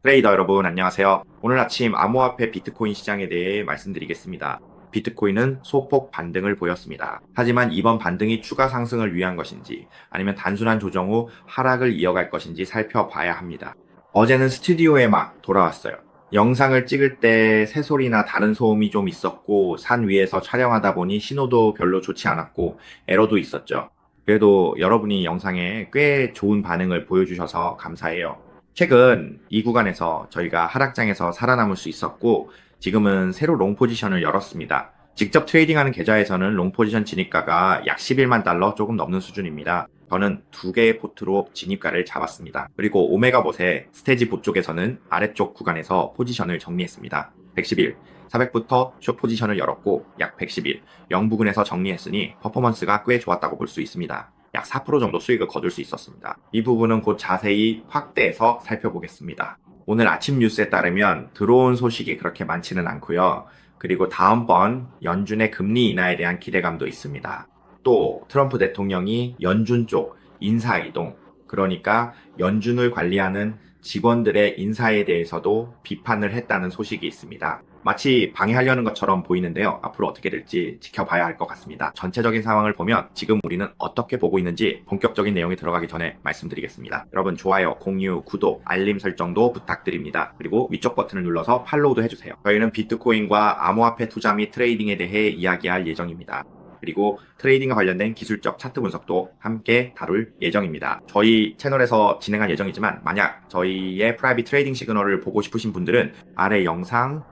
트레이더 여러분 안녕하세요. 오늘 아침 암호화폐 비트코인 시장에 대해 말씀드리겠습니다. 비트코인은 소폭 반등을 보였습니다. 하지만 이번 반등이 추가 상승을 위한 것인지 아니면 단순한 조정 후 하락을 이어갈 것인지 살펴봐야 합니다. 어제는 스튜디오에 막 돌아왔어요. 영상을 찍을 때 새소리나 다른 소음이 좀 있었고 산 위에서 촬영하다 보니 신호도 별로 좋지 않았고 에러도 있었죠. 그래도 여러분이 영상에 꽤 좋은 반응을 보여주셔서 감사해요. 최근 이 구간에서 저희가 하락장에서 살아남을 수 있었고 지금은 새로 롱 포지션을 열었습니다. 직접 트레이딩하는 계좌에서는 롱 포지션 진입가가 약 11만 달러 조금 넘는 수준입니다. 저는 두 개의 포트로 진입가를 잡았습니다. 그리고 오메가봇의 스테이지 보 쪽에서는 아래쪽 구간에서 포지션을 정리했습니다. 111, 400부터 숏 포지션을 열었고 약 111, 0 부근에서 정리했으니 퍼포먼스가 꽤 좋았다고 볼 수 있습니다. 약 4% 정도 수익을 거둘 수 있었습니다. 이 부분은 곧 자세히 확대해서 살펴보겠습니다. 오늘 아침 뉴스에 따르면 들어온 소식이 그렇게 많지는 않고요. 그리고 다음번 연준의 금리 인하에 대한 기대감도 있습니다. 또 트럼프 대통령이 연준 쪽 인사이동, 그러니까 연준을 관리하는 직원들의 인사에 대해서도 비판을 했다는 소식이 있습니다. 마치 방해하려는 것처럼 보이는데요. 앞으로 어떻게 될지 지켜봐야 할 것 같습니다. 전체적인 상황을 보면 지금 우리는 어떻게 보고 있는지 본격적인 내용에 들어가기 전에 말씀드리겠습니다. 여러분 좋아요, 공유, 구독, 알림 설정도 부탁드립니다. 그리고 위쪽 버튼을 눌러서 팔로우도 해주세요. 저희는 비트코인과 암호화폐 투자 및 트레이딩에 대해 이야기할 예정입니다. 그리고 트레이딩과 관련된 기술적 차트 분석도 함께 다룰 예정입니다. 저희 채널에서 진행할 예정이지만 만약 저희의 프라이빗 트레이딩 시그널을 보고 싶으신 분들은 아래 영상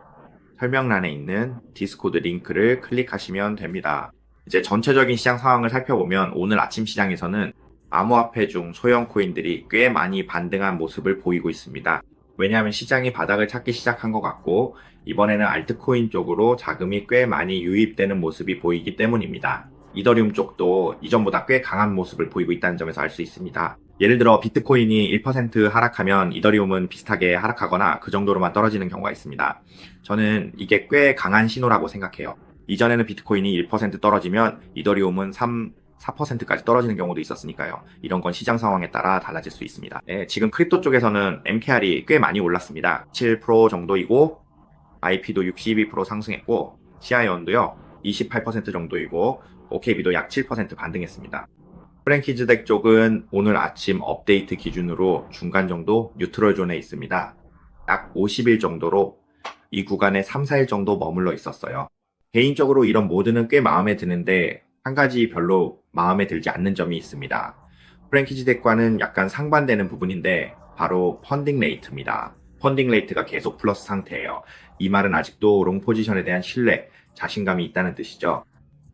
설명란에 있는 디스코드 링크를 클릭하시면 됩니다. 이제 전체적인 시장 상황을 살펴보면 오늘 아침 시장에서는 암호화폐 중 소형 코인들이 꽤 많이 반등한 모습을 보이고 있습니다. 왜냐하면 시장이 바닥을 찾기 시작한 것 같고 이번에는 알트코인 쪽으로 자금이 꽤 많이 유입되는 모습이 보이기 때문입니다. 이더리움 쪽도 이전보다 꽤 강한 모습을 보이고 있다는 점에서 알 수 있습니다. 예를 들어 비트코인이 1% 하락하면 이더리움은 비슷하게 하락하거나 그 정도로만 떨어지는 경우가 있습니다. 저는 이게 꽤 강한 신호라고 생각해요. 이전에는 비트코인이 1% 떨어지면 이더리움은 4%까지 떨어지는 경우도 있었으니까요. 이런 건 시장 상황에 따라 달라질 수 있습니다. 네, 지금 크립토 쪽에서는 MKR이 꽤 많이 올랐습니다. 7% 정도이고 IP도 62% 상승했고 CION도요 28% 정도이고 OKB도 약 7% 반등했습니다. 프랭키즈덱 쪽은 오늘 아침 업데이트 기준으로 중간 정도 뉴트럴 존에 있습니다. 약 50일 정도로 이 구간에 3, 4일 정도 머물러 있었어요. 개인적으로 이런 모드는 꽤 마음에 드는데 한 가지 별로 마음에 들지 않는 점이 있습니다. 프랭키즈덱과는 약간 상반되는 부분인데 바로 펀딩 레이트입니다. 펀딩 레이트가 계속 플러스 상태예요. 이 말은 아직도 롱 포지션에 대한 신뢰, 자신감이 있다는 뜻이죠.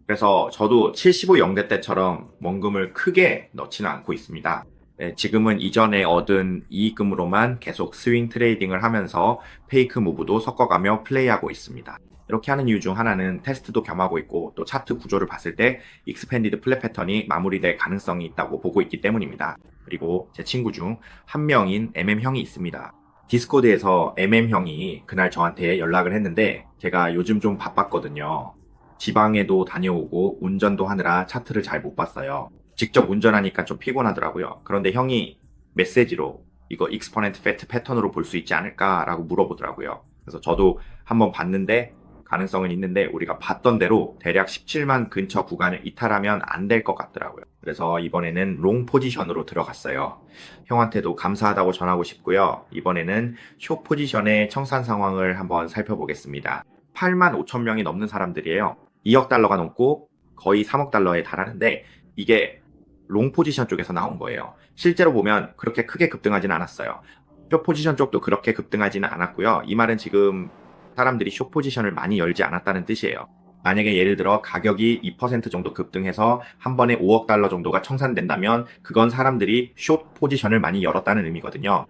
그래서 저도 75 영대 때처럼 원금을 크게 넣지는 않고 있습니다. 네, 지금은 이전에 얻은 이익금으로만 계속 스윙 트레이딩을 하면서 페이크 무브도 섞어가며 플레이하고 있습니다. 이렇게 하는 이유 중 하나는 테스트도 겸하고 있고 또 차트 구조를 봤을 때 익스펜디드 플랫 패턴이 마무리될 가능성이 있다고 보고 있기 때문입니다. 그리고 제 친구 중 한 명인 MM형이 있습니다. 디스코드에서 MM형이 그날 저한테 연락을 했는데 제가 요즘 좀 바빴거든요. 지방에도 다녀오고 운전도 하느라 차트를 잘 못 봤어요. 직접 운전하니까 좀 피곤하더라고요. 그런데 형이 메시지로 이거 익스포넨트 패트 패턴으로 볼 수 있지 않을까라고 물어보더라고요. 그래서 저도 한번 봤는데 가능성은 있는데 우리가 봤던 대로 대략 17만 근처 구간을 이탈하면 안 될 것 같더라고요. 그래서 이번에는 롱 포지션으로 들어갔어요. 형한테도 감사하다고 전하고 싶고요. 이번에는 숏 포지션의 청산 상황을 한번 살펴보겠습니다. 8만 5천 명이 넘는 사람들이에요. 2억 달러가 넘고 거의 3억 달러에 달하는데 이게 롱 포지션 쪽에서 나온 거예요. 실제로 보면 그렇게 크게 급등하진 않았어요. 숏 포지션 쪽도 그렇게 급등하지는 않았고요. 이 말은 지금 사람들이 숏 포지션을 많이 열지 않았다는 뜻이에요. 만약에 예를 들어 가격이 2% 정도 급등해서 한 번에 5억 달러 정도가 청산된다면 그건 사람들이 숏 포지션을 많이 열었다는 의미거든요.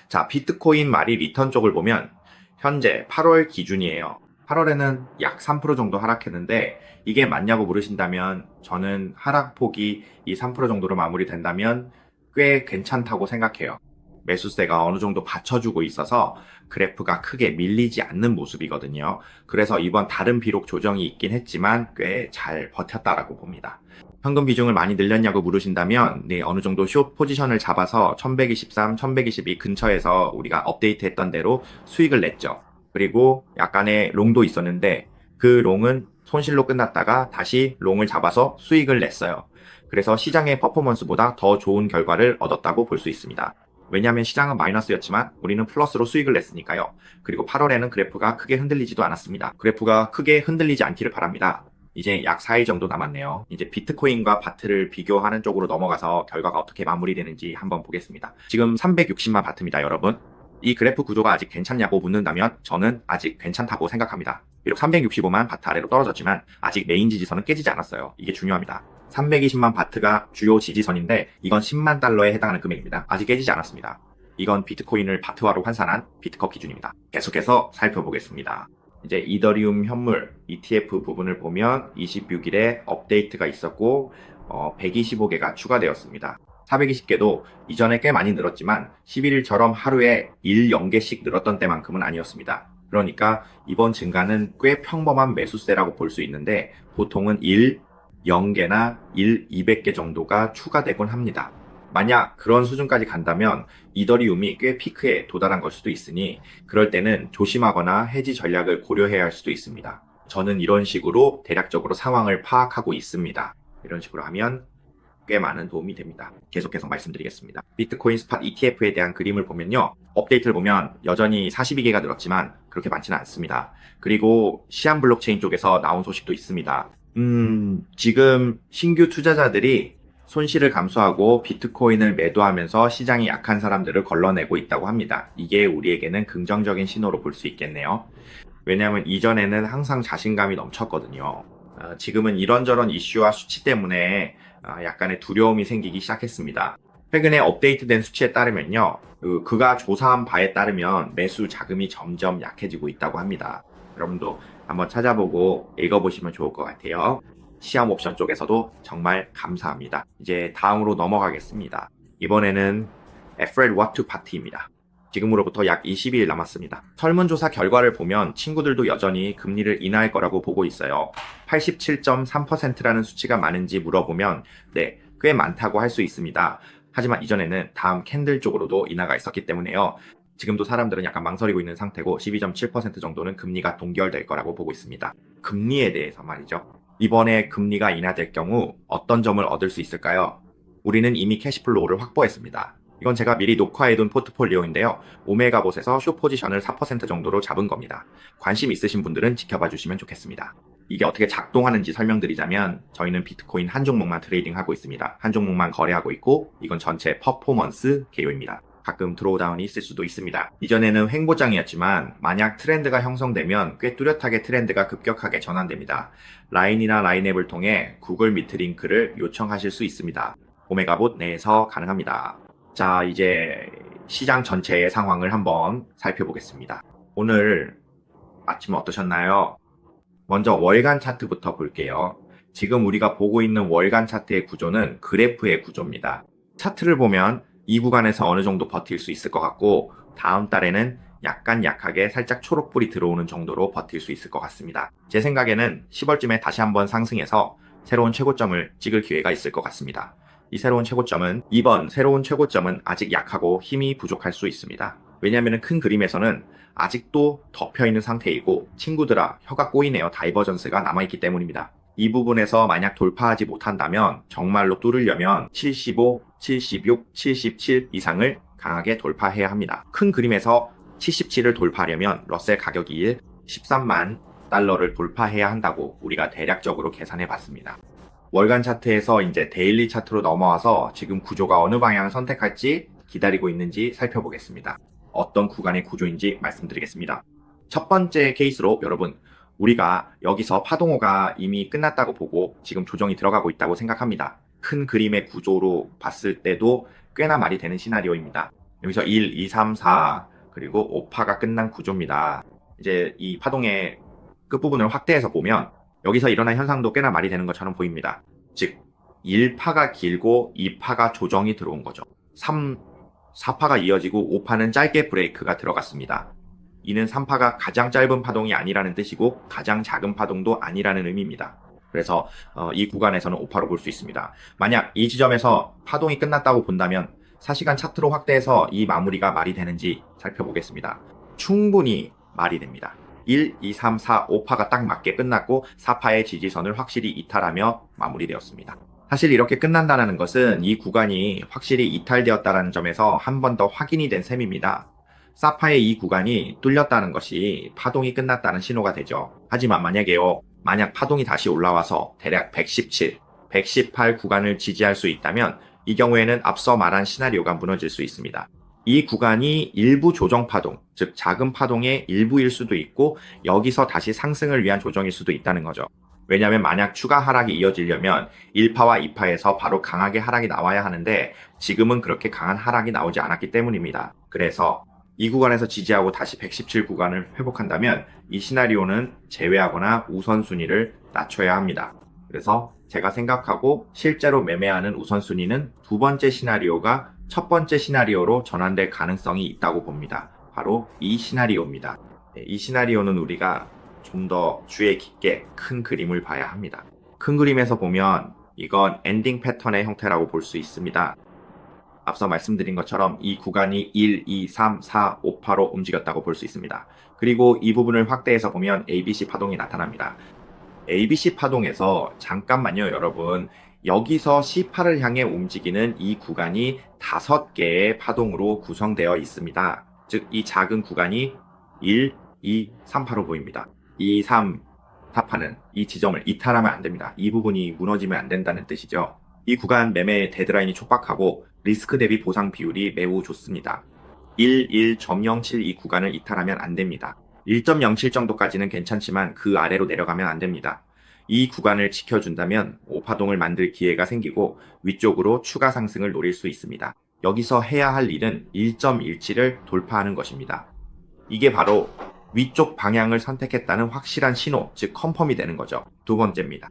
자, 비트코인 말이 리턴 쪽을 보면 현재 8월 기준이에요. 8월에는 약 3% 정도 하락했는데 이게 맞냐고 물으신다면 저는 하락폭이 이 3% 정도로 마무리된다면 꽤 괜찮다고 생각해요. 매수세가 어느 정도 받쳐주고 있어서 그래프가 크게 밀리지 않는 모습이거든요. 그래서 이번 다른 비록 조정이 있긴 했지만 꽤 잘 버텼다라고 봅니다. 현금 비중을 많이 늘렸냐고 물으신다면 네, 어느 정도 숏 포지션을 잡아서 1123, 1122 근처에서 우리가 업데이트했던 대로 수익을 냈죠. 그리고 약간의 롱도 있었는데 그 롱은 손실로 끝났다가 다시 롱을 잡아서 수익을 냈어요. 그래서 시장의 퍼포먼스보다 더 좋은 결과를 얻었다고 볼 수 있습니다. 왜냐하면 시장은 마이너스였지만 우리는 플러스로 수익을 냈으니까요. 그리고 8월에는 그래프가 크게 흔들리지도 않았습니다. 그래프가 크게 흔들리지 않기를 바랍니다. 이제 약 4일 정도 남았네요. 이제 비트코인과 바트를 비교하는 쪽으로 넘어가서 결과가 어떻게 마무리되는지 한번 보겠습니다. 지금 360만 바트입니다, 여러분. 이 그래프 구조가 아직 괜찮냐고 묻는다면 저는 아직 괜찮다고 생각합니다. 비록 365만 바트 아래로 떨어졌지만 아직 메인 지지선은 깨지지 않았어요. 이게 중요합니다. 320만 바트가 주요 지지선인데 이건 10만 달러에 해당하는 금액입니다. 아직 깨지지 않았습니다. 이건 비트코인을 바트화로 환산한 비트컵 기준입니다. 계속해서 살펴보겠습니다. 이제 이더리움 현물 ETF 부분을 보면 26일에 업데이트가 있었고 125개가 추가되었습니다. 420개도 이전에 꽤 많이 늘었지만 11일처럼 하루에 0개씩 늘었던 때만큼은 아니었습니다. 그러니까 이번 증가는 꽤 평범한 매수세라고 볼 수 있는데 보통은 0개나 200개 정도가 추가되곤 합니다. 만약 그런 수준까지 간다면 이더리움이 꽤 피크에 도달한 걸 수도 있으니 그럴 때는 조심하거나 해지 전략을 고려해야 할 수도 있습니다. 저는 이런 식으로 대략적으로 상황을 파악하고 있습니다. 이런 식으로 하면 꽤 많은 도움이 됩니다. 계속해서 말씀드리겠습니다. 비트코인 스팟 ETF에 대한 그림을 보면요. 업데이트를 보면 여전히 42개가 늘었지만 그렇게 많지는 않습니다. 그리고 시안 블록체인 쪽에서 나온 소식도 있습니다. 지금 신규 투자자들이 손실을 감수하고 비트코인을 매도하면서 시장이 약한 사람들을 걸러내고 있다고 합니다. 이게 우리에게는 긍정적인 신호로 볼 수 있겠네요. 왜냐하면 이전에는 항상 자신감이 넘쳤거든요. 지금은 이런저런 이슈와 수치 때문에 약간의 두려움이 생기기 시작했습니다. 최근에 업데이트된 수치에 따르면요. 그가 조사한 바에 따르면 매수 자금이 점점 약해지고 있다고 합니다. 여러분도 한번 찾아보고 읽어보시면 좋을 것 같아요. 시험 옵션 쪽에서도 정말 감사합니다. 이제 다음으로 넘어가겠습니다. 이번에는 Fred What 파티입니다. 지금으로부터 약 20일 남았습니다. 설문조사 결과를 보면 친구들도 여전히 금리를 인하할 거라고 보고 있어요. 87.3%라는 수치가 많은지 물어보면 네, 꽤 많다고 할 수 있습니다. 하지만 이전에는 다음 캔들 쪽으로도 인하가 있었기 때문에요. 지금도 사람들은 약간 망설이고 있는 상태고 12.7% 정도는 금리가 동결될 거라고 보고 있습니다. 금리에 대해서 말이죠. 이번에 금리가 인하될 경우 어떤 점을 얻을 수 있을까요? 우리는 이미 캐시플로우를 확보했습니다. 이건 제가 미리 녹화해둔 포트폴리오인데요. 오메가봇에서 숏 포지션을 4% 정도로 잡은 겁니다. 관심 있으신 분들은 지켜봐 주시면 좋겠습니다. 이게 어떻게 작동하는지 설명드리자면 저희는 비트코인 한 종목만 트레이딩하고 있습니다. 한 종목만 거래하고 있고 이건 전체 퍼포먼스 개요입니다. 가끔 드로우다운이 있을 수도 있습니다. 이전에는 횡보장이었지만 만약 트렌드가 형성되면 꽤 뚜렷하게 트렌드가 급격하게 전환됩니다. 라인이나 라인앱을 통해 구글 미트 링크를 요청하실 수 있습니다. 오메가봇 내에서 가능합니다. 자, 이제 시장 전체의 상황을 한번 살펴보겠습니다. 오늘 아침 어떠셨나요? 먼저 월간 차트부터 볼게요. 지금 우리가 보고 있는 월간 차트의 구조는 그래프의 구조입니다. 차트를 보면 이 구간에서 어느 정도 버틸 수 있을 것 같고 다음 달에는 약간 약하게 살짝 초록불이 들어오는 정도로 버틸 수 있을 것 같습니다. 제 생각에는 10월쯤에 다시 한번 상승해서 새로운 최고점을 찍을 기회가 있을 것 같습니다. 이번 새로운 최고점은 아직 약하고 힘이 부족할 수 있습니다. 왜냐하면 큰 그림에서는 아직도 덮여있는 상태이고 친구들아 혀가 꼬이네요 다이버전스가 남아있기 때문입니다. 이 부분에서 만약 돌파하지 못한다면 정말로 뚫으려면 75, 76, 77 이상을 강하게 돌파해야 합니다. 큰 그림에서 77을 돌파하려면 러셀 가격이 13만 달러를 돌파해야 한다고 우리가 대략적으로 계산해 봤습니다. 월간 차트에서 이제 데일리 차트로 넘어와서 지금 구조가 어느 방향을 선택할지 기다리고 있는지 살펴보겠습니다. 어떤 구간의 구조인지 말씀드리겠습니다. 첫 번째 케이스로 여러분 우리가 여기서 파동호가 이미 끝났다고 보고 지금 조정이 들어가고 있다고 생각합니다. 큰 그림의 구조로 봤을 때도 꽤나 말이 되는 시나리오입니다. 여기서 1, 2, 3, 4 그리고 5파가 끝난 구조입니다. 이제 이 파동의 끝부분을 확대해서 보면 여기서 일어난 현상도 꽤나 말이 되는 것처럼 보입니다. 즉 1파가 길고 2파가 조정이 들어온 거죠. 3, 4파가 이어지고 5파는 짧게 브레이크가 들어갔습니다. 이는 3파가 가장 짧은 파동이 아니라는 뜻이고 가장 작은 파동도 아니라는 의미입니다. 그래서 이 구간에서는 5파로 볼 수 있습니다. 만약 이 지점에서 파동이 끝났다고 본다면 4시간 차트로 확대해서 이 마무리가 말이 되는지 살펴보겠습니다. 충분히 말이 됩니다. 1, 2, 3, 4, 5파가 딱 맞게 끝났고 4파의 지지선을 확실히 이탈하며 마무리되었습니다. 사실 이렇게 끝난다는 것은 이 구간이 확실히 이탈되었다는 점에서 한 번 더 확인이 된 셈입니다. 4파의 이 구간이 뚫렸다는 것이 파동이 끝났다는 신호가 되죠. 하지만 만약 파동이 다시 올라와서 대략 117, 118 구간을 지지할 수 있다면 이 경우에는 앞서 말한 시나리오가 무너질 수 있습니다. 이 구간이 일부 조정 파동, 즉 작은 파동의 일부일 수도 있고 여기서 다시 상승을 위한 조정일 수도 있다는 거죠. 왜냐하면 만약 추가 하락이 이어지려면 1파와 2파에서 바로 강하게 하락이 나와야 하는데 지금은 그렇게 강한 하락이 나오지 않았기 때문입니다. 그래서 이 구간에서 지지하고 다시 117 구간을 회복한다면 이 시나리오는 제외하거나 우선순위를 낮춰야 합니다. 그래서 제가 생각하고 실제로 매매하는 우선순위는 두 번째 시나리오가 첫 번째 시나리오로 전환될 가능성이 있다고 봅니다. 바로 이 시나리오입니다. 이 시나리오는 우리가 좀 더 주의 깊게 큰 그림을 봐야 합니다. 큰 그림에서 보면 이건 엔딩 패턴의 형태라고 볼 수 있습니다. 앞서 말씀드린 것처럼 이 구간이 1, 2, 3, 4, 5파로 움직였다고 볼 수 있습니다. 그리고 이 부분을 확대해서 보면 ABC 파동이 나타납니다. ABC 파동에서 잠깐만요, 여러분. 여기서 C파를 향해 움직이는 이 구간이 5개의 파동으로 구성되어 있습니다. 즉, 이 작은 구간이 1, 2, 3파로 보입니다. 2, 3, 4파는 이 지점을 이탈하면 안 됩니다. 이 부분이 무너지면 안 된다는 뜻이죠. 이 구간 매매 데드라인이 촉박하고 리스크 대비 보상 비율이 매우 좋습니다. 1.07 이 구간을 이탈하면 안 됩니다. 1.07 정도까지는 괜찮지만 그 아래로 내려가면 안 됩니다. 이 구간을 지켜준다면 5파동을 만들 기회가 생기고 위쪽으로 추가 상승을 노릴 수 있습니다. 여기서 해야 할 일은 1.17을 돌파하는 것입니다. 이게 바로 위쪽 방향을 선택했다는 확실한 신호, 즉 컨펌이 되는 거죠. 두 번째입니다.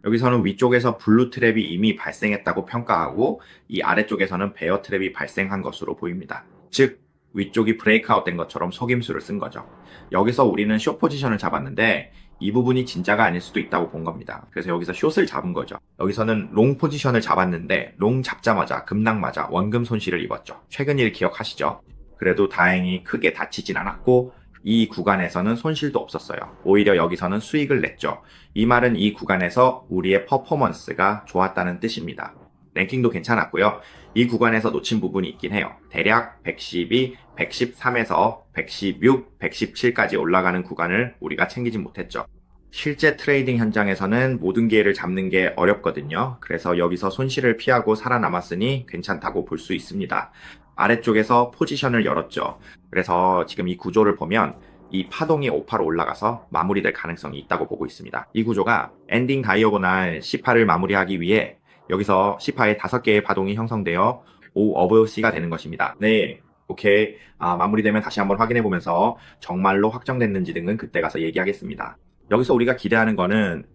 여기서는 위쪽에서 블루 트랩이 이미 발생했다고 평가하고 이 아래쪽에서는 베어 트랩이 발생한 것으로 보입니다. 즉 위쪽이 브레이크아웃 된 것처럼 속임수를 쓴 거죠. 여기서 우리는 숏 포지션을 잡았는데 이 부분이 진짜가 아닐 수도 있다고 본 겁니다. 그래서 여기서 숏을 잡은 거죠. 여기서는 롱 포지션을 잡았는데 롱 잡자마자 급락 맞아 원금 손실을 입었죠. 최근 일 기억하시죠? 그래도 다행히 크게 다치진 않았고 이 구간에서는 손실도 없었어요. 오히려 여기서는 수익을 냈죠. 이 말은 이 구간에서 우리의 퍼포먼스가 좋았다는 뜻입니다. 랭킹도 괜찮았고요. 이 구간에서 놓친 부분이 있긴 해요. 대략 112, 113에서 116, 117까지 올라가는 구간을 우리가 챙기지 못했죠. 실제 트레이딩 현장에서는 모든 기회를 잡는 게 어렵거든요. 그래서 여기서 손실을 피하고 살아남았으니 괜찮다고 볼 수 있습니다. 아래쪽에서 포지션을 열었죠. 그래서 지금 이 구조를 보면 이 파동이 5파로 올라가서 마무리될 가능성이 있다고 보고 있습니다. 이 구조가 엔딩 다이어고날 C파를 마무리하기 위해 여기서 C파에 5개의 파동이 형성되어 O of C가 되는 것입니다. 네, 오케이. 마무리되면 다시 한번 확인해보면서 정말로 확정됐는지 등은 그때 가서 얘기하겠습니다. 여기서 우리가 기대하는 거는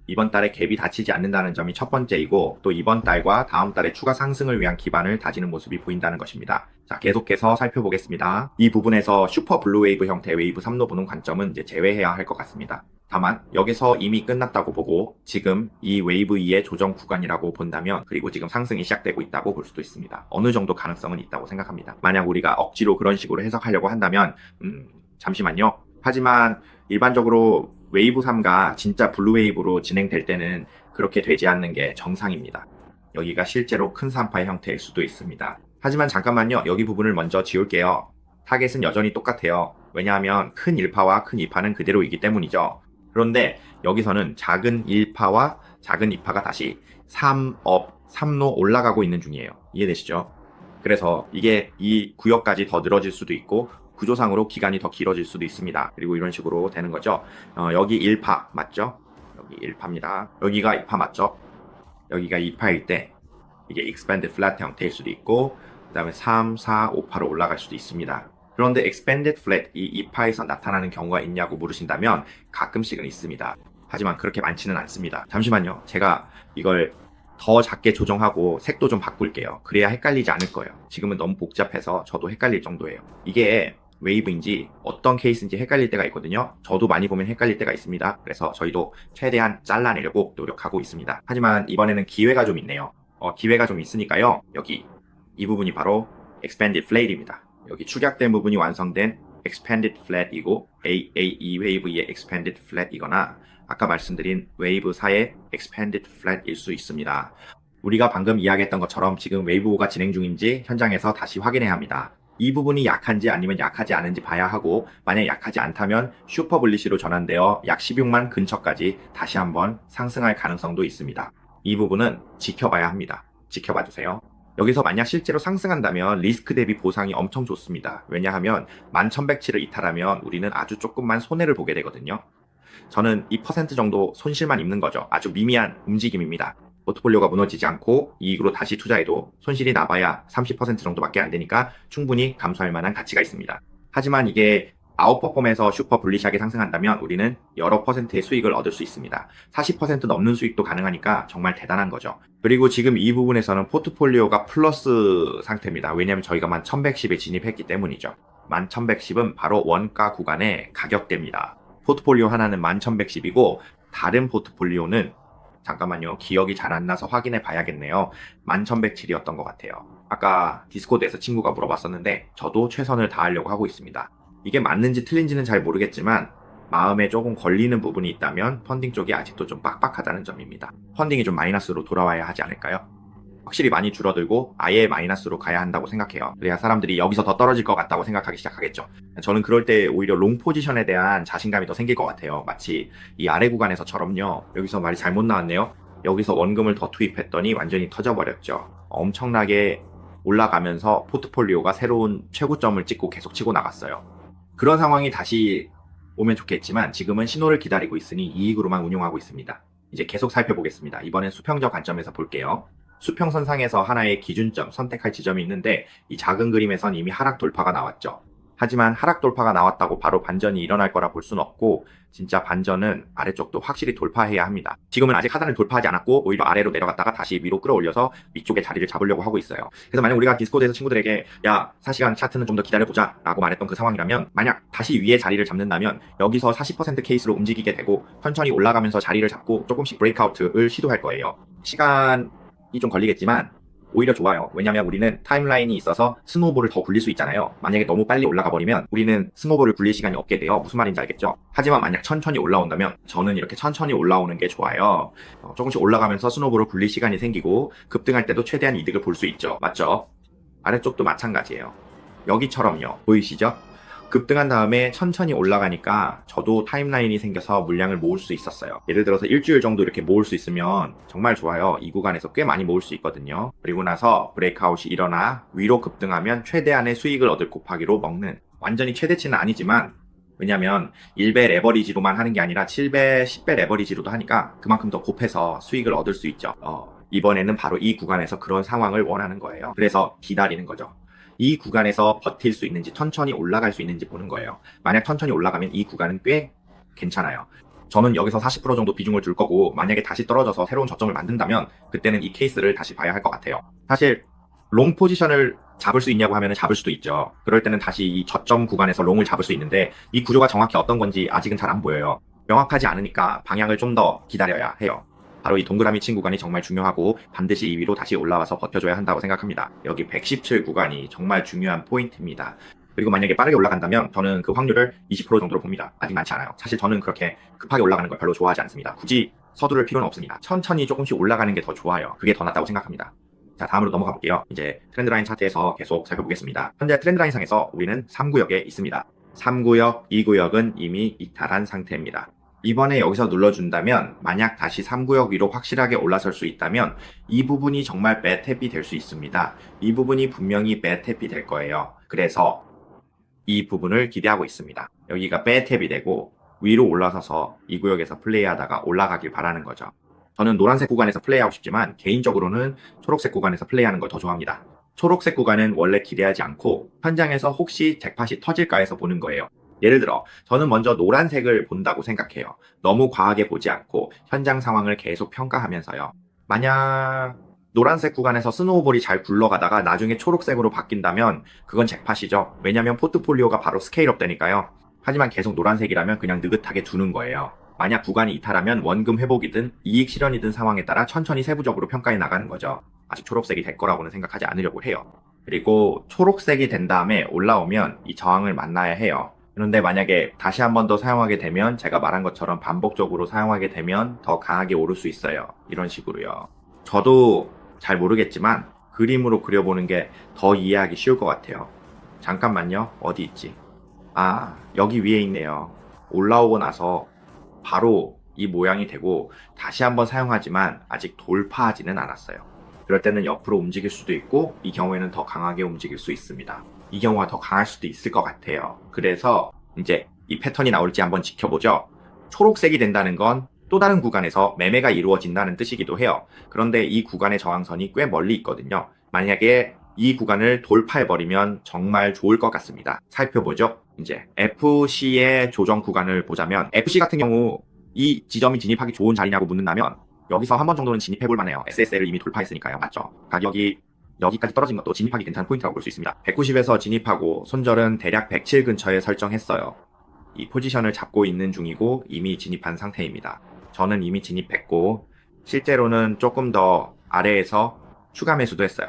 이번 달에 갭이 닫히지 않는다는 점이 첫 번째이고 또 이번 달과 다음 달에 추가 상승을 위한 기반을 다지는 모습이 보인다는 것입니다. 자, 계속해서 살펴보겠습니다. 이 부분에서 슈퍼 블루 웨이브 형태 웨이브 3로 보는 관점은 이제 제외해야 할 것 같습니다. 다만 여기서 이미 끝났다고 보고 지금 이 웨이브 2의 조정 구간이라고 본다면 그리고 지금 상승이 시작되고 있다고 볼 수도 있습니다. 어느 정도 가능성은 있다고 생각합니다. 만약 우리가 억지로 그런 식으로 해석하려고 한다면 잠시만요. 하지만 일반적으로 웨이브 3가 진짜 블루 웨이브로 진행될 때는 그렇게 되지 않는 게 정상입니다. 여기가 실제로 큰 3파의 형태일 수도 있습니다. 하지만 잠깐만요. 여기 부분을 먼저 지울게요. 타겟은 여전히 똑같아요. 왜냐하면 큰 1파와 큰 2파는 그대로이기 때문이죠. 그런데 여기서는 작은 1파와 작은 2파가 다시 3업, 3로 올라가고 있는 중이에요. 이해되시죠? 그래서 이게 이 구역까지 더 늘어질 수도 있고 구조상으로 기간이 더 길어질 수도 있습니다. 그리고 이런 식으로 되는 거죠. 여기 1파 맞죠? 여기 1파입니다. 여기가 2파 맞죠? 여기가 2파일 때 이게 expanded flat 형태일 수도 있고 그 다음에 3, 4, 5파로 올라갈 수도 있습니다. 그런데 expanded flat 이 2파에서 나타나는 경우가 있냐고 물으신다면 가끔씩은 있습니다. 하지만 그렇게 많지는 않습니다. 잠시만요. 제가 이걸 더 작게 조정하고 색도 좀 바꿀게요. 그래야 헷갈리지 않을 거예요. 지금은 너무 복잡해서 저도 헷갈릴 정도예요. 이게 웨이브인지 어떤 케이스인지 헷갈릴 때가 있거든요. 저도 많이 보면 헷갈릴 때가 있습니다. 그래서 저희도 최대한 잘라내려고 노력하고 있습니다. 하지만 이번에는 기회가 좀 있네요. 기회가 좀 있으니까요. 여기 이 부분이 바로 expanded flat입니다. 여기 축약된 부분이 완성된 expanded flat이고 AAE 웨이브의 expanded flat이거나 아까 말씀드린 웨이브 4의 expanded flat일 수 있습니다. 우리가 방금 이야기했던 것처럼 지금 웨이브5가 진행 중인지 현장에서 다시 확인해야 합니다. 이 부분이 약한지 아니면 약하지 않은지 봐야 하고 만약 약하지 않다면 슈퍼 블리시로 전환되어 약 16만 근처까지 다시 한번 상승할 가능성도 있습니다. 이 부분은 지켜봐야 합니다. 지켜봐 주세요. 여기서 만약 실제로 상승한다면 리스크 대비 보상이 엄청 좋습니다. 왜냐하면 11,107을 이탈하면 우리는 아주 조금만 손해를 보게 되거든요. 저는 2% 정도 손실만 입는 거죠. 아주 미미한 움직임입니다. 포트폴리오가 무너지지 않고 이익으로 다시 투자해도 손실이 나봐야 30% 정도밖에 안 되니까 충분히 감수할 만한 가치가 있습니다. 하지만 이게 아웃퍼폼에서 슈퍼 불리시하게 상승한다면 우리는 여러 퍼센트의 수익을 얻을 수 있습니다. 40% 넘는 수익도 가능하니까 정말 대단한 거죠. 그리고 지금 이 부분에서는 포트폴리오가 플러스 상태입니다. 왜냐하면 저희가 11,110에 진입했기 때문이죠. 11,110은 바로 원가 구간의 가격대입니다. 포트폴리오 하나는 11,110이고 다른 포트폴리오는 잠깐만요. 기억이 잘 안 나서 확인해 봐야겠네요. 11,107이었던 것 같아요. 아까 디스코드에서 친구가 물어봤었는데 저도 최선을 다하려고 하고 있습니다. 이게 맞는지 틀린지는 잘 모르겠지만 마음에 조금 걸리는 부분이 있다면 펀딩 쪽이 아직도 좀 빡빡하다는 점입니다. 펀딩이 좀 마이너스로 돌아와야 하지 않을까요? 확실히 많이 줄어들고 아예 마이너스로 가야 한다고 생각해요. 그래야 사람들이 여기서 더 떨어질 것 같다고 생각하기 시작하겠죠. 저는 그럴 때 오히려 롱 포지션에 대한 자신감이 더 생길 것 같아요. 마치 이 아래 구간에서처럼요. 여기서 말이 잘못 나왔네요. 여기서 원금을 더 투입했더니 완전히 터져버렸죠. 엄청나게 올라가면서 포트폴리오가 새로운 최고점을 찍고 계속 치고 나갔어요. 그런 상황이 다시 오면 좋겠지만 지금은 신호를 기다리고 있으니 이익으로만 운용하고 있습니다. 이제 계속 살펴보겠습니다. 이번엔 수평적 관점에서 볼게요. 수평선상에서 하나의 기준점, 선택할 지점이 있는데 이 작은 그림에선 이미 하락 돌파가 나왔죠. 하지만 하락 돌파가 나왔다고 바로 반전이 일어날 거라 볼 수는 없고 진짜 반전은 아래쪽도 확실히 돌파해야 합니다. 지금은 아직 하단을 돌파하지 않았고 오히려 아래로 내려갔다가 다시 위로 끌어올려서 위쪽에 자리를 잡으려고 하고 있어요. 그래서 만약 우리가 디스코드에서 친구들에게 야 4시간 차트는 좀 더 기다려보자 라고 말했던 그 상황이라면 만약 다시 위에 자리를 잡는다면 여기서 40% 케이스로 움직이게 되고 천천히 올라가면서 자리를 잡고 조금씩 브레이크아웃을 시도할 거예요. 시간이 좀 걸리겠지만 오히려 좋아요. 왜냐면 우리는 타임라인이 있어서 스노우볼을 더 굴릴 수 있잖아요. 만약에 너무 빨리 올라가 버리면 우리는 스노우볼을 굴릴 시간이 없게 돼요. 무슨 말인지 알겠죠? 하지만 만약 천천히 올라온다면 저는 이렇게 천천히 올라오는 게 좋아요. 조금씩 올라가면서 스노우볼을 굴릴 시간이 생기고 급등할 때도 최대한 이득을 볼 수 있죠. 맞죠? 아래쪽도 마찬가지예요. 여기처럼요. 보이시죠? 급등한 다음에 천천히 올라가니까 저도 타임라인이 생겨서 물량을 모을 수 있었어요. 예를 들어서 일주일 정도 이렇게 모을 수 있으면 정말 좋아요. 이 구간에서 꽤 많이 모을 수 있거든요. 그리고 나서 브레이크아웃이 일어나 위로 급등하면 최대한의 수익을 얻을 곱하기로 먹는, 완전히 최대치는 아니지만 왜냐면 1배 레버리지로만 하는 게 아니라 7배, 10배 레버리지로도 하니까 그만큼 더 곱해서 수익을 얻을 수 있죠. 이번에는 바로 이 구간에서 그런 상황을 원하는 거예요. 그래서 기다리는 거죠. 이 구간에서 버틸 수 있는지 천천히 올라갈 수 있는지 보는 거예요. 만약 천천히 올라가면 이 구간은 꽤 괜찮아요. 저는 여기서 40% 정도 비중을 둘 거고 만약에 다시 떨어져서 새로운 저점을 만든다면 그때는 이 케이스를 다시 봐야 할 것 같아요. 사실 롱 포지션을 잡을 수 있냐고 하면 잡을 수도 있죠. 그럴 때는 다시 이 저점 구간에서 롱을 잡을 수 있는데 이 구조가 정확히 어떤 건지 아직은 잘 안 보여요. 명확하지 않으니까 방향을 좀 더 기다려야 해요. 바로 이 동그라미 친 구간이 정말 중요하고 반드시 이 위로 다시 올라와서 버텨줘야 한다고 생각합니다. 여기 117 구간이 정말 중요한 포인트입니다. 그리고 만약에 빠르게 올라간다면 저는 그 확률을 20% 정도로 봅니다. 아직 많지 않아요. 사실 저는 그렇게 급하게 올라가는 걸 별로 좋아하지 않습니다. 굳이 서두를 필요는 없습니다. 천천히 조금씩 올라가는 게 더 좋아요. 그게 더 낫다고 생각합니다. 자, 다음으로 넘어가 볼게요. 이제 트렌드라인 차트에서 계속 살펴보겠습니다. 현재 트렌드라인상에서 우리는 3구역에 있습니다. 3구역, 2구역은 이미 이탈한 상태입니다. 이번에 여기서 눌러준다면 만약 다시 3구역 위로 확실하게 올라설 수 있다면 이 부분이 정말 배탭이 될 수 있습니다. 이 부분이 분명히 배탭이 될 거예요. 그래서 이 부분을 기대하고 있습니다. 여기가 배탭이 되고 위로 올라서서 이 구역에서 플레이하다가 올라가길 바라는 거죠. 저는 노란색 구간에서 플레이하고 싶지만 개인적으로는 초록색 구간에서 플레이하는 걸 더 좋아합니다. 초록색 구간은 원래 기대하지 않고 현장에서 혹시 잭팟이 터질까 해서 보는 거예요. 예를 들어 저는 먼저 노란색을 본다고 생각해요. 너무 과하게 보지 않고 현장 상황을 계속 평가하면서요. 만약 노란색 구간에서 스노우볼이 잘 굴러가다가 나중에 초록색으로 바뀐다면 그건 잭팟이죠. 왜냐면 포트폴리오가 바로 스케일업 되니까요. 하지만 계속 노란색이라면 그냥 느긋하게 두는 거예요. 만약 구간이 이탈하면 원금 회복이든 이익 실현이든 상황에 따라 천천히 세부적으로 평가해 나가는 거죠. 아직 초록색이 될 거라고는 생각하지 않으려고 해요. 그리고 초록색이 된 다음에 올라오면 이 저항을 만나야 해요. 그런데 만약에 다시 한 번 더 사용하게 되면 제가 말한 것처럼 반복적으로 사용하게 되면 더 강하게 오를 수 있어요. 이런 식으로요. 저도 잘 모르겠지만 그림으로 그려보는 게 더 이해하기 쉬울 것 같아요. 잠깐만요. 어디 있지? 아, 여기 위에 있네요. 올라오고 나서 바로 이 모양이 되고 다시 한번 사용하지만 아직 돌파하지는 않았어요. 그럴 때는 옆으로 움직일 수도 있고 이 경우에는 더 강하게 움직일 수 있습니다. 이 경우가 더 강할 수도 있을 것 같아요. 그래서 이제 이 패턴이 나올지 한번 지켜보죠. 초록색이 된다는 건 또 다른 구간에서 매매가 이루어진다는 뜻이기도 해요. 그런데 이 구간의 저항선이 꽤 멀리 있거든요. 만약에 이 구간을 돌파해버리면 정말 좋을 것 같습니다. 살펴보죠. 이제 FC의 조정 구간을 보자면 FC 같은 경우 이 지점이 진입하기 좋은 자리냐고 묻는다면 여기서 한 번 정도는 진입해볼 만해요. SSL을 이미 돌파했으니까요. 맞죠? 가격이 여기까지 떨어진 것도 진입하기 괜찮은 포인트라고 볼 수 있습니다. 190에서 진입하고 손절은 대략 107 근처에 설정했어요. 이 포지션을 잡고 있는 중이고 이미 진입한 상태입니다. 저는 이미 진입했고 실제로는 조금 더 아래에서 추가 매수도 했어요.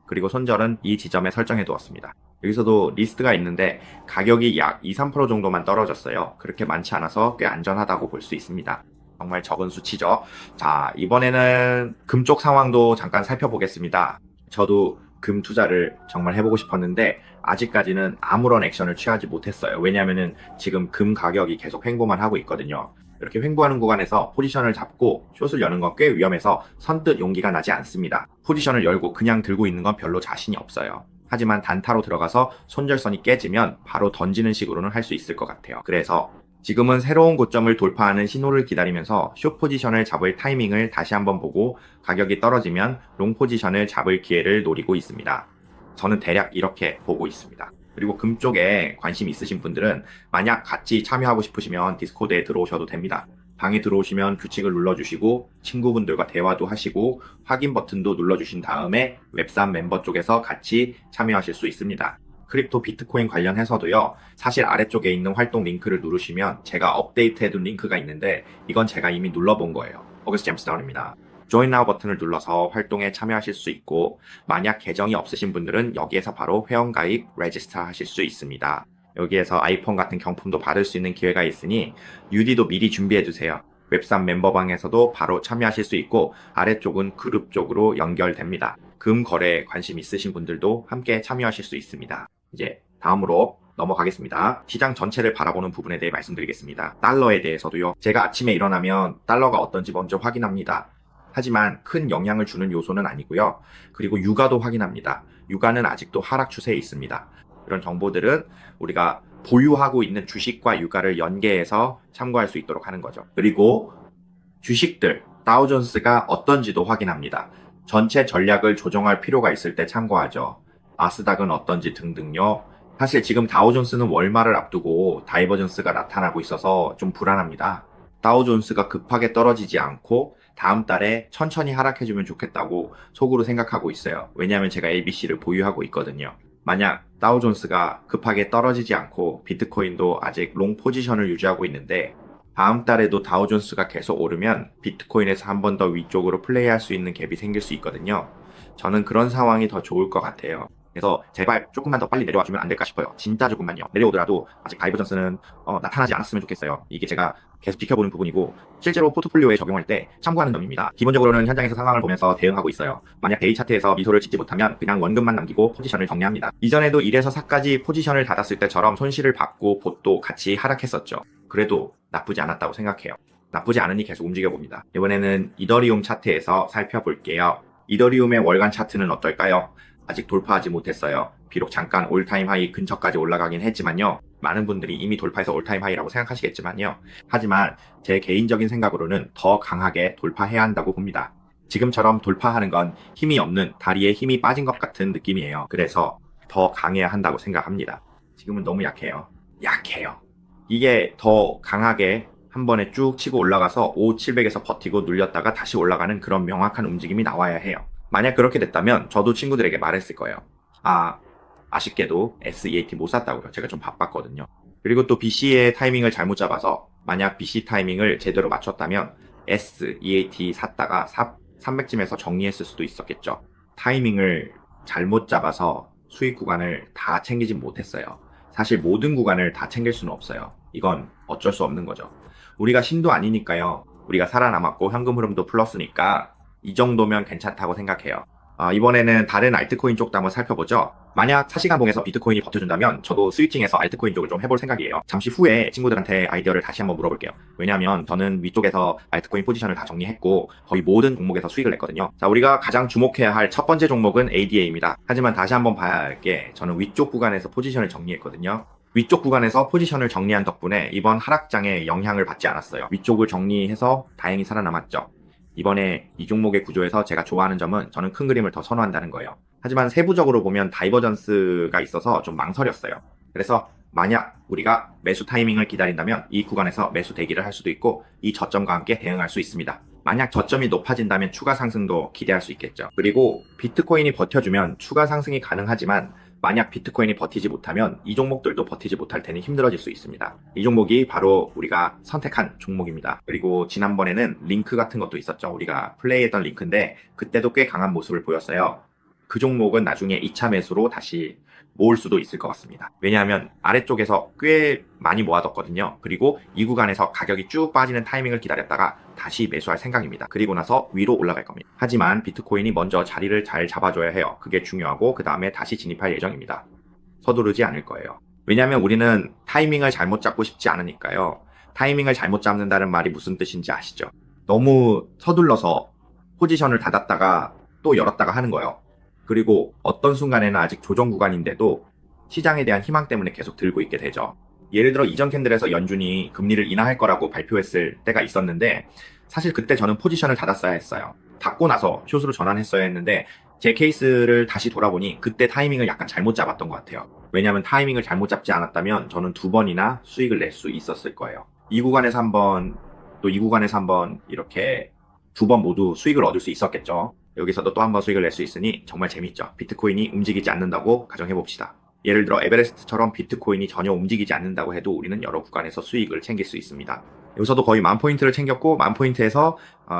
그리고 손절은 이 지점에 설정해 두었습니다. 여기서도 리스트가 있는데 가격이 약 2~3% 정도만 떨어졌어요. 그렇게 많지 않아서 꽤 안전하다고 볼 수 있습니다. 정말 적은 수치죠. 자, 이번에는 금 쪽 상황도 잠깐 살펴보겠습니다. 저도 금 투자를 정말 해보고 싶었는데 아직까지는 아무런 액션을 취하지 못했어요. 왜냐하면 지금 금 가격이 계속 횡보만 하고 있거든요. 이렇게 횡보하는 구간에서 포지션을 잡고 숏을 여는 건 꽤 위험해서 선뜻 용기가 나지 않습니다. 포지션을 열고 그냥 들고 있는 건 별로 자신이 없어요. 하지만 단타로 들어가서 손절선이 깨지면 바로 던지는 식으로는 할 수 있을 것 같아요. 그래서 지금은 새로운 고점을 돌파하는 신호를 기다리면서 숏 포지션을 잡을 타이밍을 다시 한번 보고 가격이 떨어지면 롱 포지션을 잡을 기회를 노리고 있습니다. 저는 대략 이렇게 보고 있습니다. 그리고 금 쪽에 관심 있으신 분들은 만약 같이 참여하고 싶으시면 디스코드에 들어오셔도 됩니다. 방에 들어오시면 규칙을 눌러주시고 친구분들과 대화도 하시고 확인 버튼도 눌러주신 다음에 웹3 멤버 쪽에서 같이 참여하실 수 있습니다. 크립토 비트코인 관련해서도요. 사실 아래쪽에 있는 활동 링크를 누르시면 제가 업데이트해둔 링크가 있는데 이건 제가 이미 눌러본 거예요. 오거스트 잼스다운입니다. Join Now 버튼을 눌러서 활동에 참여하실 수 있고 만약 계정이 없으신 분들은 여기에서 바로 회원가입 레지스터 하실 수 있습니다. 여기에서 아이폰 같은 경품도 받을 수 있는 기회가 있으니 UD도 미리 준비해두세요. 웹3 멤버방에서도 바로 참여하실 수 있고 아래쪽은 그룹 쪽으로 연결됩니다. 금 거래에 관심 있으신 분들도 함께 참여하실 수 있습니다. 이제 다음으로 넘어가겠습니다. 시장 전체를 바라보는 부분에 대해 말씀드리겠습니다. 달러에 대해서도요. 제가 아침에 일어나면 달러가 어떤지 먼저 확인합니다. 하지만 큰 영향을 주는 요소는 아니고요. 그리고 유가도 확인합니다. 유가는 아직도 하락 추세에 있습니다. 이런 정보들은 우리가 보유하고 있는 주식과 유가를 연계해서 참고할 수 있도록 하는 거죠. 그리고 주식들, 다우존스가 어떤지도 확인합니다. 전체 전략을 조정할 필요가 있을 때 참고하죠. 나스닥은 어떤지 등등요. 사실 지금 다우존스는 월말을 앞두고 다이버전스가 나타나고 있어서 좀 불안합니다. 다우존스가 급하게 떨어지지 않고 다음 달에 천천히 하락해주면 좋겠다고 속으로 생각하고 있어요. 왜냐하면 제가 ABC를 보유하고 있거든요. 만약 다우존스가 급하게 떨어지지 않고 비트코인도 아직 롱 포지션을 유지하고 있는데 다음 달에도 다우존스가 계속 오르면 비트코인에서 한 번 더 위쪽으로 플레이할 수 있는 갭이 생길 수 있거든요. 저는 그런 상황이 더 좋을 것 같아요. 그래서 제발 조금만 더 빨리 내려와주면 안 될까 싶어요. 진짜 조금만요. 내려오더라도 아직 다이버전스는 나타나지 않았으면 좋겠어요. 이게 제가 계속 지켜보는 부분이고 실제로 포트폴리오에 적용할 때 참고하는 점입니다. 기본적으로는 현장에서 상황을 보면서 대응하고 있어요. 만약 데이 차트에서 미소를 짓지 못하면 그냥 원금만 남기고 포지션을 정리합니다. 이전에도 1에서 4까지 포지션을 닫았을 때처럼 손실을 받고 봇도 같이 하락했었죠. 그래도 나쁘지 않았다고 생각해요. 나쁘지 않으니 계속 움직여봅니다. 이번에는 이더리움 차트에서 살펴볼게요. 이더리움의 월간 차트는 어떨까요? 아직 돌파하지 못했어요. 비록 잠깐 올타임 하이 근처까지 올라가긴 했지만요. 많은 분들이 이미 돌파해서 올타임 하이라고 생각하시겠지만요. 하지만 제 개인적인 생각으로는 더 강하게 돌파해야 한다고 봅니다. 지금처럼 돌파하는 건 힘이 없는 다리에 힘이 빠진 것 같은 느낌이에요. 그래서 더 강해야 한다고 생각합니다. 지금은 너무 약해요. 약해요. 이게 더 강하게 한 번에 쭉 치고 올라가서 5700에서 버티고 눌렸다가 다시 올라가는 그런 명확한 움직임이 나와야 해요. 만약 그렇게 됐다면 저도 친구들에게 말했을 거예요. 아쉽게도 SEAT 못 샀다고요. 제가 좀 바빴거든요. 그리고 또 BC의 타이밍을 잘못 잡아서 만약 BC 타이밍을 제대로 맞췄다면 SEAT 샀다가 300쯤에서 정리했을 수도 있었겠죠. 타이밍을 잘못 잡아서 수익 구간을 다 챙기진 못했어요. 사실 모든 구간을 다 챙길 수는 없어요. 이건 어쩔 수 없는 거죠. 우리가 신도 아니니까요. 우리가 살아남았고 현금 흐름도 플러스니까 이 정도면 괜찮다고 생각해요. 이번에는 다른 알트코인 쪽도 한번 살펴보죠. 만약 4시간 봉에서 비트코인이 버텨준다면 저도 스위칭해서 알트코인 쪽을 좀 해볼 생각이에요. 잠시 후에 친구들한테 아이디어를 다시 한번 물어볼게요. 왜냐하면 저는 위쪽에서 알트코인 포지션을 다 정리했고 거의 모든 종목에서 수익을 냈거든요. 자, 우리가 가장 주목해야 할 첫 번째 종목은 ADA입니다. 하지만 다시 한번 봐야 할 게 저는 위쪽 구간에서 포지션을 정리했거든요. 위쪽 구간에서 포지션을 정리한 덕분에 이번 하락장에 영향을 받지 않았어요. 위쪽을 정리해서 다행히 살아남았죠. 이번에 이 종목의 구조에서 제가 좋아하는 점은 저는 큰 그림을 더 선호한다는 거예요. 하지만 세부적으로 보면 다이버전스가 있어서 좀 망설였어요. 그래서 만약 우리가 매수 타이밍을 기다린다면 이 구간에서 매수 대기를 할 수도 있고 이 저점과 함께 대응할 수 있습니다. 만약 저점이 높아진다면 추가 상승도 기대할 수 있겠죠. 그리고 비트코인이 버텨주면 추가 상승이 가능하지만 만약 비트코인이 버티지 못하면 이 종목들도 버티지 못할 테니 힘들어질 수 있습니다. 이 종목이 바로 우리가 선택한 종목입니다. 그리고 지난번에는 링크 같은 것도 있었죠. 우리가 플레이했던 링크인데 그때도 꽤 강한 모습을 보였어요. 그 종목은 나중에 2차 매수로 다시 모을 수도 있을 것 같습니다. 왜냐하면 아래쪽에서 꽤 많이 모아뒀거든요. 그리고 이 구간에서 가격이 쭉 빠지는 타이밍을 기다렸다가 다시 매수할 생각입니다. 그리고 나서 위로 올라갈 겁니다. 하지만 비트코인이 먼저 자리를 잘 잡아줘야 해요. 그게 중요하고 그 다음에 다시 진입할 예정입니다. 서두르지 않을 거예요. 왜냐하면 우리는 타이밍을 잘못 잡고 싶지 않으니까요. 타이밍을 잘못 잡는다는 말이 무슨 뜻인지 아시죠? 너무 서둘러서 포지션을 닫았다가 또 열었다가 하는 거예요. 그리고 어떤 순간에는 아직 조정 구간인데도 시장에 대한 희망 때문에 계속 들고 있게 되죠. 예를 들어 이전 캔들에서 연준이 금리를 인하할 거라고 발표했을 때가 있었는데 사실 그때 저는 포지션을 닫았어야 했어요. 닫고 나서 숏으로 전환했어야 했는데 제 케이스를 다시 돌아보니 그때 타이밍을 약간 잘못 잡았던 것 같아요. 왜냐하면 타이밍을 잘못 잡지 않았다면 저는 2번이나 수익을 낼 수 있었을 거예요. 이 구간에서 한번 또 이 구간에서 한번 이렇게 2번 모두 수익을 얻을 수 있었겠죠. 여기서도 또 한 번 수익을 낼 수 있으니 정말 재밌죠. 비트코인이 움직이지 않는다고 가정해봅시다. 예를 들어 에베레스트처럼 비트코인이 전혀 움직이지 않는다고 해도 우리는 여러 구간에서 수익을 챙길 수 있습니다. 여기서도 거의 10,000포인트를 챙겼고 10,000포인트에서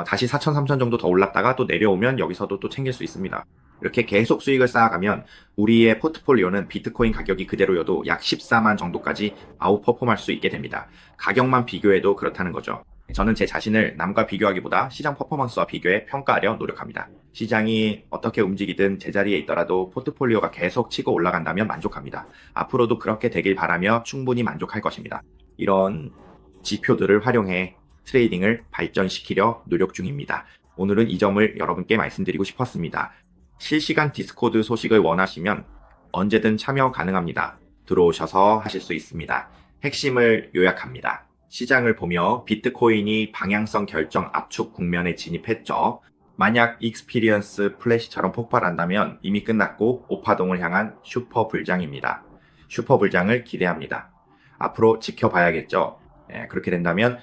다시 4,000, 3,000 정도 더 올랐다가 또 내려오면 여기서도 또 챙길 수 있습니다. 이렇게 계속 수익을 쌓아가면 우리의 포트폴리오는 비트코인 가격이 그대로여도 약 14만 정도까지 아웃퍼폼할 수 있게 됩니다. 가격만 비교해도 그렇다는 거죠. 저는 제 자신을 남과 비교하기보다 시장 퍼포먼스와 비교해 평가하려 노력합니다. 시장이 어떻게 움직이든 제자리에 있더라도 포트폴리오가 계속 치고 올라간다면 만족합니다. 앞으로도 그렇게 되길 바라며 충분히 만족할 것입니다. 이런 지표들을 활용해 트레이딩을 발전시키려 노력 중입니다. 오늘은 이 점을 여러분께 말씀드리고 싶었습니다. 실시간 디스코드 소식을 원하시면 언제든 참여 가능합니다. 들어오셔서 하실 수 있습니다. 핵심을 요약합니다. 시장을 보며 비트코인이 방향성 결정 압축 국면에 진입했죠. 만약 익스피리언스 플래시처럼 폭발한다면 이미 끝났고 오파동을 향한 슈퍼 불장입니다. 슈퍼 불장을 기대합니다. 앞으로 지켜봐야겠죠. 그렇게 된다면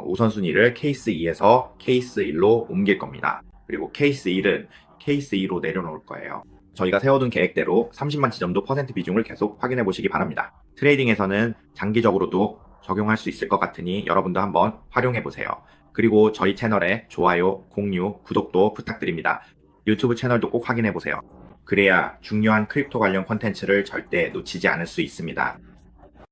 우선순위를 케이스 2에서 케이스 1로 옮길 겁니다. 그리고 케이스 1은 케이스 2로 내려놓을 거예요. 저희가 세워둔 계획대로 30만 지점도 퍼센트 비중을 계속 확인해 보시기 바랍니다. 트레이딩에서는 장기적으로도 적용할 수 있을 것 같으니 여러분도 한번 활용해 보세요. 그리고 저희 채널에 좋아요, 공유, 구독도 부탁드립니다. 유튜브 채널도 꼭 확인해 보세요. 그래야 중요한 크립토 관련 콘텐츠를 절대 놓치지 않을 수 있습니다.